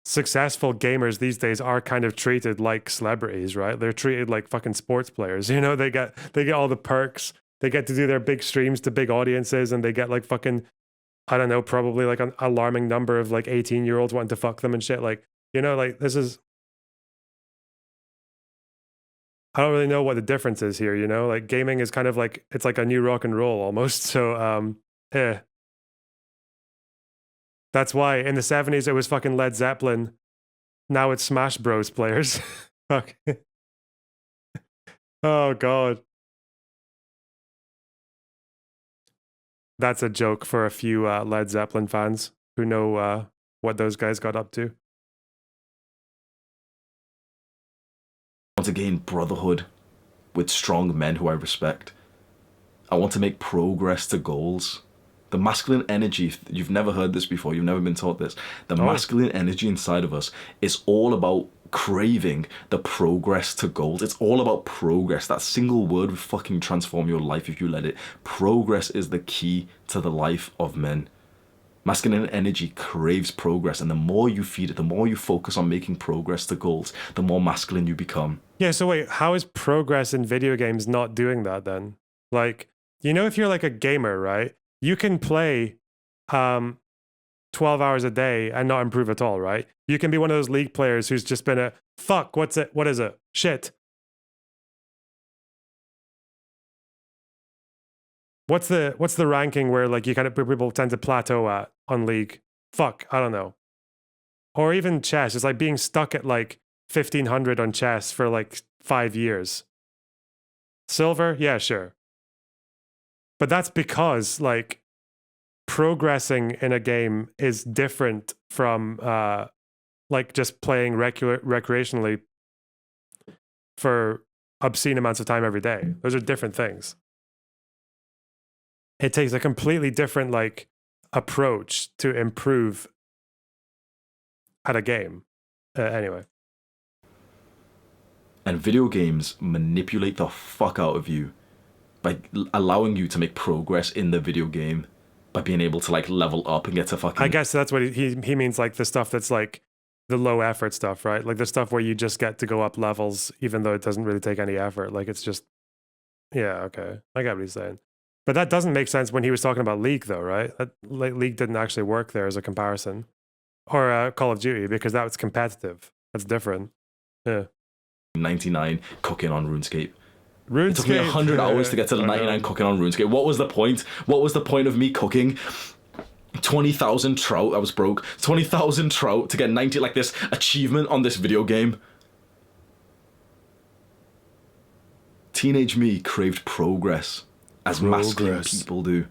Speaker 1: successful gamers these days are kind of treated like celebrities, right? They're treated like fucking sports players. You know, they get all the perks. They get to do their big streams to big audiences, and they get like fucking, I don't know, probably like an alarming number of like 18-year-olds wanting to fuck them and shit. Like, you know, like this is, I don't really know what the difference is here, you know? Like gaming is kind of like, it's like a new rock and roll almost. So, yeah. That's why in the 70s it was fucking Led Zeppelin. Now it's Smash Bros players. Fuck. Oh, God. That's a joke for a few Led Zeppelin fans who know what those guys got up to.
Speaker 2: I want to gain brotherhood with strong men who I respect. I want to make progress to goals. The masculine energy, if you've never heard this before, you've never been taught this. The masculine energy inside of us is all about craving the progress to goals. It's all about progress. That single word would fucking transform your life if you let it. Progress is the key to the life of men. Masculine energy craves progress, and the more you feed it, the more you focus on making progress to goals, the more masculine you become.
Speaker 1: Yeah, so wait, how is progress in video games not doing that then? Like, you know, if you're like a gamer, right? You can play 12 hours a day and not improve at all, right? You can be one of those league players who's just been what is it? Shit. What's the ranking where like you kind of people tend to plateau at on league? Fuck, I don't know. Or even chess. It's like being stuck at like 1500 on chess for like 5 years. Silver? Yeah, sure. But that's because like progressing in a game is different from like just playing recreationally for obscene amounts of time every day. Those are different things. It takes a completely different like approach to improve at a game. Anyway.
Speaker 2: And video games manipulate the fuck out of you by allowing you to make progress in the video game, by being able to like level up and get to fucking...
Speaker 1: I guess that's what he means, like the stuff that's like the low effort stuff, right? Like the stuff where you just get to go up levels even though it doesn't really take any effort. Like it's just, yeah, okay. I get what he's saying. But that doesn't make sense when he was talking about League though, right? That League didn't actually work there as a comparison. Or Call of Duty, because that was competitive. That's different. Yeah.
Speaker 2: 99 cooking on RuneScape.
Speaker 1: It
Speaker 2: took me 100 hours to get to the 99 cooking on RuneScape. What was the point? What was the point of me cooking 20,000 trout? I was broke. 20,000 trout to get 90, like this achievement on this video game. Teenage me craved progress, as masculine people do.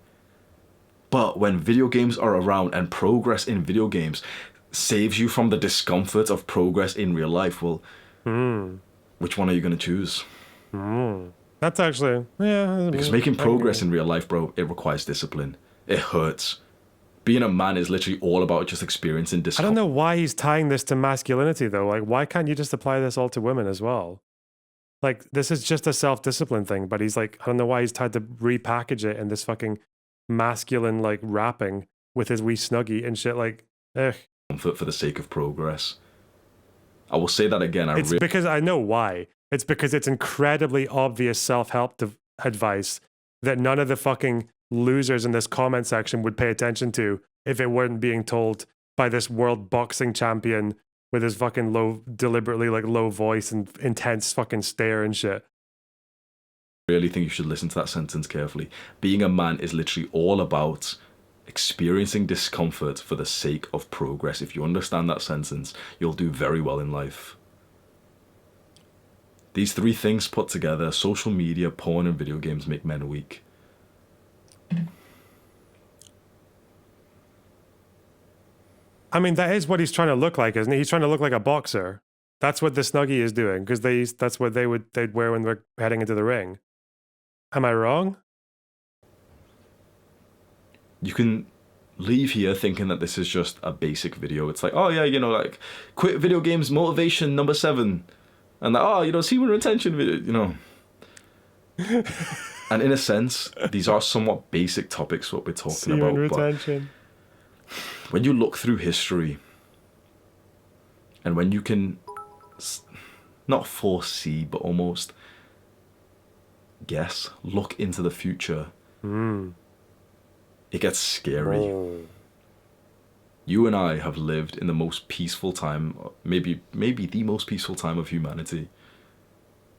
Speaker 2: But when video games are around and progress in video games saves you from the discomfort of progress in real life, well, which one are you going to choose?
Speaker 1: That's actually, yeah.
Speaker 2: Because making progress in real life, bro, it requires discipline. It hurts. Being a man is literally all about just experiencing discomfort.
Speaker 1: I don't know why he's tying this to masculinity, though. Like, why can't you just apply this all to women as well? Like, this is just a self-discipline thing, but he's like, I don't know why he's tried to repackage it in this fucking masculine, like, rapping with his wee snuggie and shit. Like,
Speaker 2: comfort for the sake of progress. I will say that again.
Speaker 1: It's because I know why. It's because it's incredibly obvious self-help advice that none of the fucking losers in this comment section would pay attention to if it weren't being told by this world boxing champion with his fucking deliberately like low voice and intense fucking stare and shit.
Speaker 2: I really think you should listen to that sentence carefully. Being a man is literally all about experiencing discomfort for the sake of progress. If you understand that sentence, you'll do very well in life. These three things put together, social media, porn, and video games, make men weak.
Speaker 1: I mean, that is what he's trying to look like, isn't he? He's trying to look like a boxer. That's what the Snuggie is doing, because that's what they'd wear when they're heading into the ring. Am I wrong?
Speaker 2: You can leave here thinking that this is just a basic video. It's like, oh yeah, you know, like quit video games motivation number 7. And like, oh, you know, semen retention video, you know. And in a sense, these are somewhat basic topics what we're talking
Speaker 1: Semen
Speaker 2: about.
Speaker 1: retention.
Speaker 2: But when you look through history, and when you can not foresee, but almost guess, look into the future, it gets scary.
Speaker 1: Oh.
Speaker 2: You and I have lived in the most peaceful time, maybe the most peaceful time of humanity.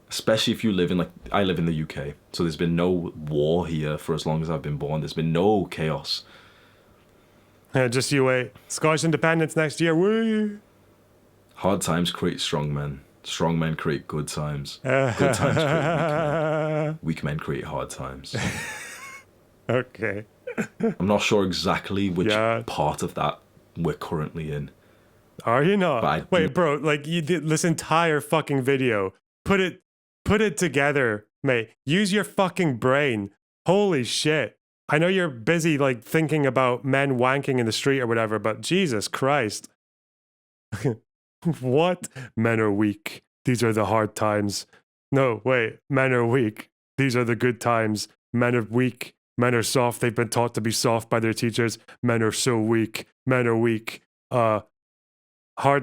Speaker 2: Especially if you live in, like, I live in the UK, so there's been no war here for as long as I've been born. There's been no chaos.
Speaker 1: Yeah, just you wait. Scottish independence next year. Woo!
Speaker 2: Hard times create strong men. Strong men create good times. Good times create weak men. Weak men create hard times.
Speaker 1: Okay.
Speaker 2: I'm not sure exactly which
Speaker 1: Yeah.
Speaker 2: part of that we're currently in.
Speaker 1: Are you not?
Speaker 2: But I do-
Speaker 1: Wait, bro, like you did this entire fucking video. Put it together, mate. Use your fucking brain. Holy shit. I know you're busy like thinking about men wanking in the street or whatever, but Jesus Christ. What? Men are weak. These are the hard times. No, wait. Men are weak. These are the good times. Men are weak. Men are soft. They've been taught to be soft by their teachers. Men are so weak. Men are weak. Hard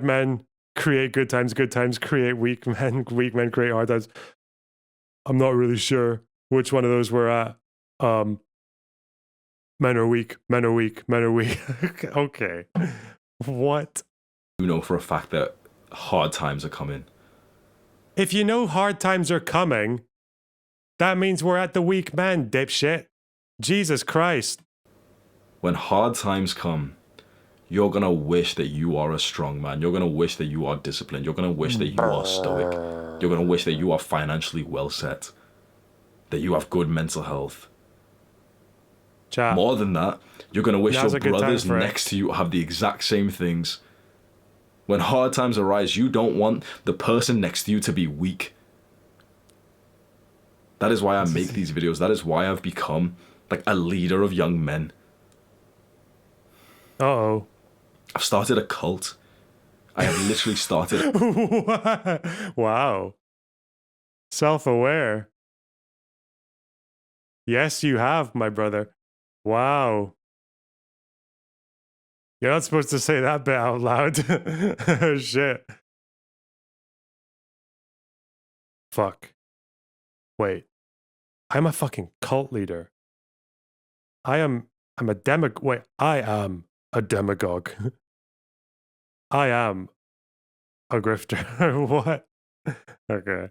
Speaker 1: men create good times create weak men. Weak men create hard times. I'm not really sure which one of those we're at. Men are weak. Men are weak. Men are weak. Okay. What?
Speaker 2: You know for a fact that hard times are coming.
Speaker 1: If you know hard times are coming, that means we're at the weak men, dipshit. Jesus Christ.
Speaker 2: When hard times come, you're going to wish that you are a strong man. You're going to wish that you are disciplined. You're going to wish that you are stoic. You're going to wish that you are financially well set. That you have good mental health.
Speaker 1: Chat.
Speaker 2: More than that, you're going to wish
Speaker 1: Now's
Speaker 2: your
Speaker 1: a good time
Speaker 2: brothers
Speaker 1: for it.
Speaker 2: next to you have the exact same things. When hard times arise, you don't want the person next to you to be weak. That is why I make these videos. That is why I've become like a leader of young men.
Speaker 1: Uh-oh.
Speaker 2: I've started a cult. I have literally started.
Speaker 1: Wow. Self-aware. Yes, you have, my brother. Wow. You're not supposed to say that bit out loud. Shit. Fuck. Wait. I'm a fucking cult leader. I'm a demagogue. Wait, I am a demagogue. I am a grifter. What? Okay.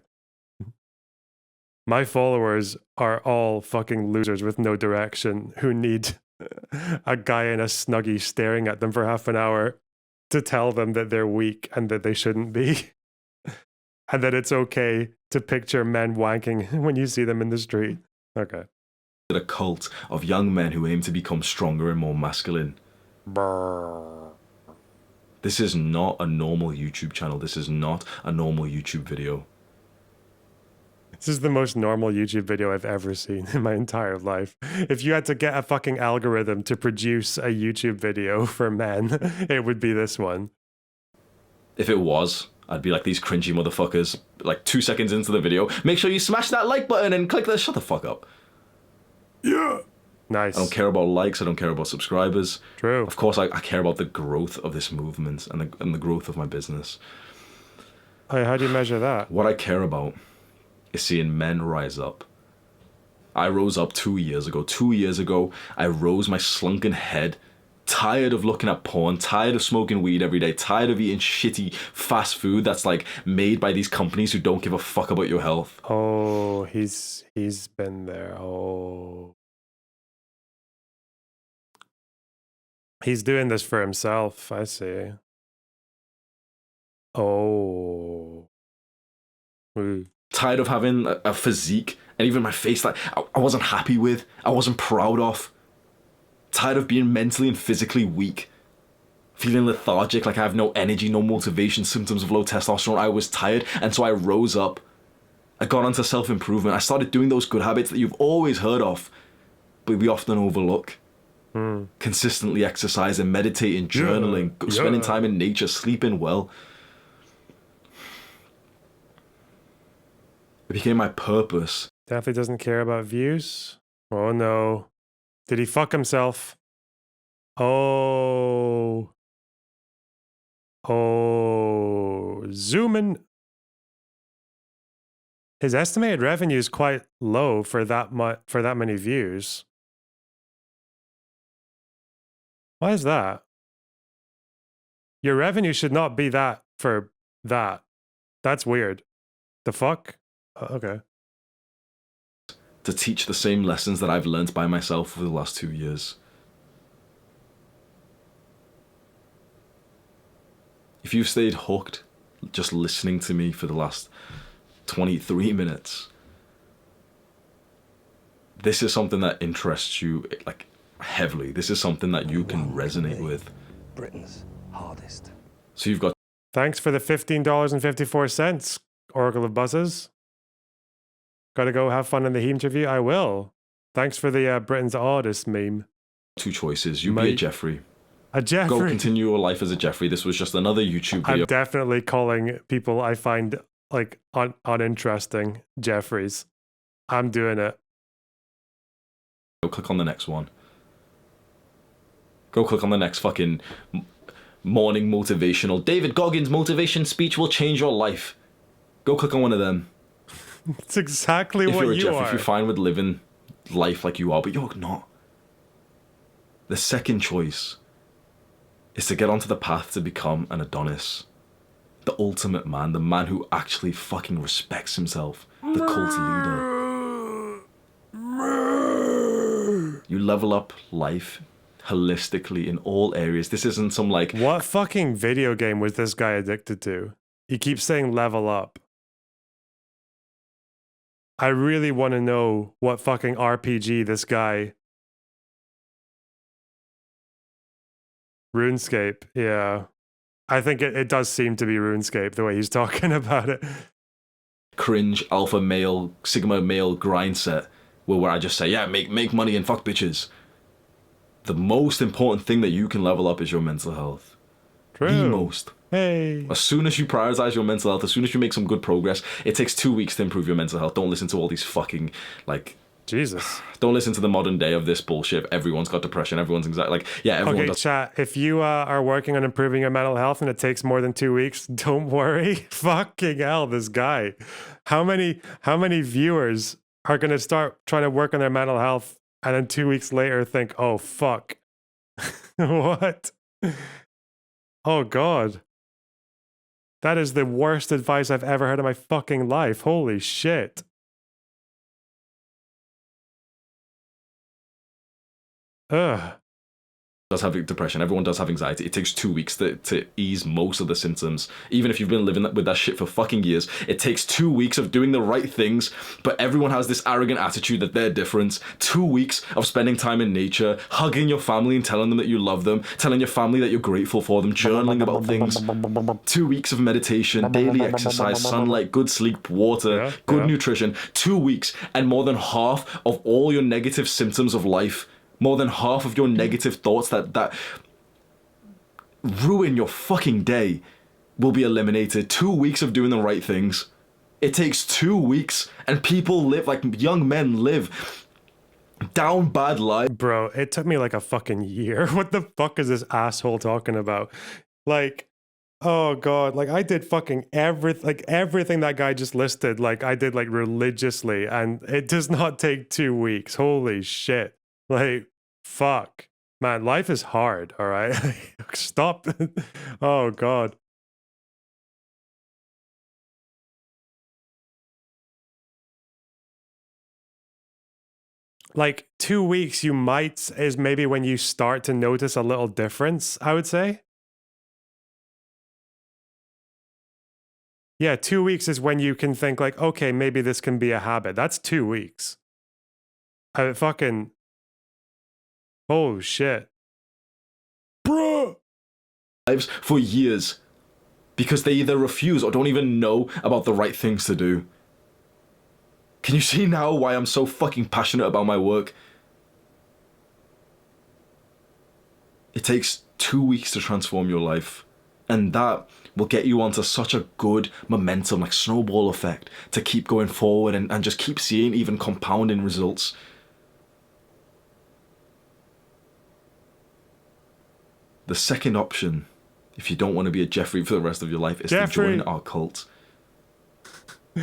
Speaker 1: My followers are all fucking losers with no direction who need a guy in a Snuggie staring at them for half an hour to tell them that they're weak and that they shouldn't be. And that it's okay to picture men wanking when you see them in the street. Okay.
Speaker 2: A cult of young men who aim to become stronger and more masculine. This is not a normal YouTube channel. This is not a normal YouTube video.
Speaker 1: This is the most normal YouTube video I've ever seen in my entire life. If you had to get a fucking algorithm to produce a YouTube video for men, it would be this one.
Speaker 2: If it was, I'd be like these cringy motherfuckers, like 2 seconds into the video. Make sure you smash that like button and click the shut the fuck up.
Speaker 1: Yeah. Nice.
Speaker 2: I don't care about likes. I don't care about subscribers.
Speaker 1: True.
Speaker 2: Of course, I care about the growth of this movement and the growth of my business.
Speaker 1: Hey, how do you measure that?
Speaker 2: What I care about is seeing men rise up. I rose up 2 years ago. 2 years ago, I rose my slunken head tired of looking at porn, tired of smoking weed every day, tired of eating shitty fast food that's like made by these companies who don't give a fuck about your health.
Speaker 1: Oh, he's been there. Oh. He's doing this for himself, I see. Oh. Ooh.
Speaker 2: Tired of having a physique and even my face like I wasn't happy with, I wasn't proud of. Tired of being mentally and physically weak. Feeling lethargic, like I have no energy, no motivation, symptoms of low testosterone. I was tired, and so I rose up. I got onto self-improvement. I started doing those good habits that you've always heard of, but we often overlook. Consistently exercising, meditating, journaling, spending time in nature, sleeping well. It became my purpose.
Speaker 1: Definitely doesn't care about views. Oh no. Did he fuck himself? Oh. Oh. Zoom in. His estimated revenue is quite low for that many views. Why is that? Your revenue should not be that for that. That's weird. The fuck? Okay.
Speaker 2: To teach the same lessons that I've learned by myself for the last 2 years. If you've stayed hooked just listening to me for the last 23 minutes, this is something that interests you like heavily. This is something that you can resonate with.
Speaker 3: Britain's hardest.
Speaker 2: So you've got
Speaker 1: Thanks for the $15.54, Oracle of Buzzes. Gotta go have fun in the interview? I will. Thanks for the Britain's Oddest meme.
Speaker 2: 2 choices. You be a Jeffrey.
Speaker 1: A Jeffrey?
Speaker 2: Go continue your life as a Jeffrey. This was just another YouTube video.
Speaker 1: I'm definitely calling people I find like uninteresting Jeffreys. I'm doing it.
Speaker 2: Go click on the next one. Go click on the next fucking morning motivational. David Goggins' motivation speech will change your life. Go click on one of them.
Speaker 1: It's exactly
Speaker 2: If
Speaker 1: what
Speaker 2: you're a
Speaker 1: you
Speaker 2: Jeff,
Speaker 1: are.
Speaker 2: if you're fine with living life like you are, but you're not. The second choice is to get onto the path to become an Adonis. The ultimate man, the man who actually fucking respects himself. The cult leader. You level up life holistically in all areas. This isn't some like...
Speaker 1: What fucking video game was this guy addicted to? He keeps saying level up. I really want to know what fucking RPG this guy... RuneScape, yeah. I think it does seem to be RuneScape, the way he's talking about it.
Speaker 2: Cringe alpha male, sigma male grind set where I just say, yeah, make money and fuck bitches. The most important thing that you can level up is your mental health.
Speaker 1: True.
Speaker 2: The most.
Speaker 1: Hey.
Speaker 2: As soon as you prioritize your mental health, as soon as you make some good progress, it takes 2 weeks to improve your mental health. Don't listen to all these fucking, like...
Speaker 1: Jesus.
Speaker 2: Don't listen to the modern day of this bullshit. Everyone's got depression. Everyone's anxiety. Like, yeah, everyone
Speaker 1: Okay,
Speaker 2: does.
Speaker 1: chat, if you are working on improving your mental health and it takes more than 2 weeks, don't worry. Fucking hell, this guy. How many viewers are going to start trying to work on their mental health and then 2 weeks later think, oh, fuck. What? Oh, God. That is the worst advice I've ever heard in my fucking life. Holy shit. Ugh.
Speaker 2: Does have depression. Everyone does have anxiety. It takes 2 weeks to ease most of the symptoms. Even if you've been living with that shit for fucking years, it takes 2 weeks of doing the right things, but everyone has this arrogant attitude that they're different. 2 weeks of spending time in nature, hugging your family and telling them that you love them, telling your family that you're grateful for them, journaling about things. 2 weeks of meditation, daily exercise, sunlight, good sleep, water, good nutrition. 2 weeks, and more than half of all your negative symptoms of life, more than half of your negative thoughts that ruin your fucking day will be eliminated. 2 weeks of doing the right things. It takes 2 weeks, and people live, like young men live down bad lives.
Speaker 1: Bro, it took me like a fucking year. What the fuck is this asshole talking about? Like, oh God, like I did fucking everything that guy just listed, like I did like religiously, and it does not take 2 weeks. Holy shit. Like, fuck. Man, life is hard, all right? Stop. Oh, God. Like 2 weeks, you might, is maybe when you start to notice a little difference, I would say. Yeah, 2 weeks is when you can think, like, okay, maybe this can be a habit. That's 2 weeks. I fucking. Oh, shit. Bro!
Speaker 2: Lives for years because they either refuse or don't even know about the right things to do. Can you see now why I'm so fucking passionate about my work? It takes 2 weeks to transform your life, and that will get you onto such a good momentum, like snowball effect, to keep going forward and just keep seeing even compounding results. The second option, if you don't want to be a Jeffrey for the rest of your life, is to join our cult.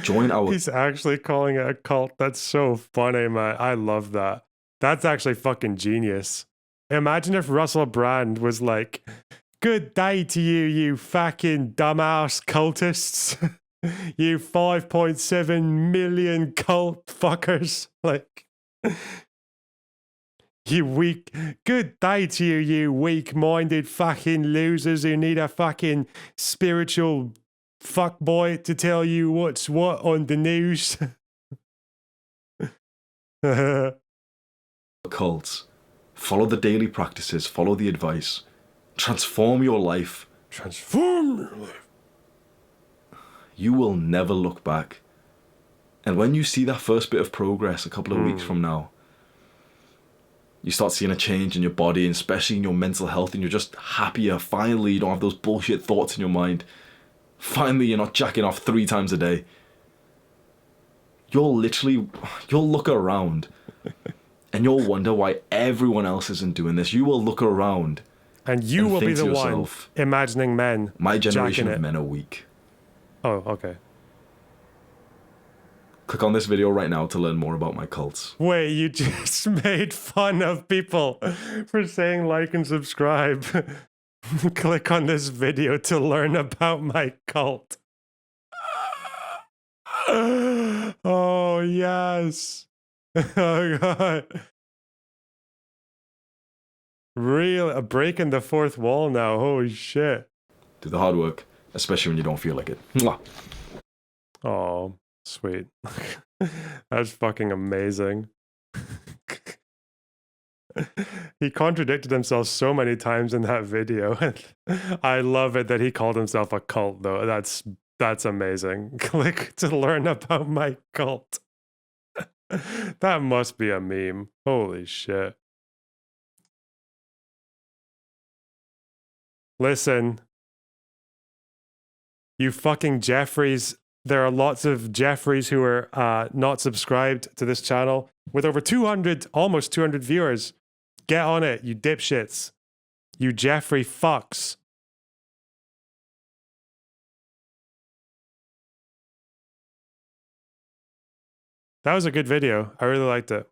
Speaker 2: Join our...
Speaker 1: He's actually calling it a cult. That's so funny, man. I love that. That's actually fucking genius. Imagine if Russell Brand was like, good day to you, you fucking dumbass cultists. You 5.7 million cult fuckers. Like, you weak. Good day to you, you weak-minded fucking losers who need a fucking spiritual fuckboy to tell you what's what on the news.
Speaker 2: Cults. Follow the daily practices, follow the advice. Transform your life.
Speaker 1: Transform your life.
Speaker 2: You will never look back. And when you see that first bit of progress a couple of weeks from now, you start seeing a change in your body, and especially in your mental health, and you're just happier. Finally, you don't have those bullshit thoughts in your mind. Finally, you're not jacking off 3 times a day. You'll look around and you'll wonder why everyone else isn't doing this. You will look around
Speaker 1: and you will be the
Speaker 2: yourself,
Speaker 1: one imagining men.
Speaker 2: My generation of men are weak.
Speaker 1: Oh, okay.
Speaker 2: Click on this video right now to learn more about my cults.
Speaker 1: Wait, you just made fun of people for saying like and subscribe. Click on this video to learn about my cult. Oh, yes. Oh, God. Real breaking the fourth wall now. Holy shit.
Speaker 2: Do the hard work, especially when you don't feel like it. Mwah.
Speaker 1: Oh, sweet. That's fucking amazing. He contradicted himself so many times in that video. I love it that he called himself a cult, though. That's amazing. Click to learn about my cult. That must be a meme. Holy shit. Listen, you fucking Jeffries. There are lots of Jeffries who are not subscribed to this channel with over 200, almost 200 viewers. Get on it, you dipshits. You Jeffrey fucks. That was a good video. I really liked it.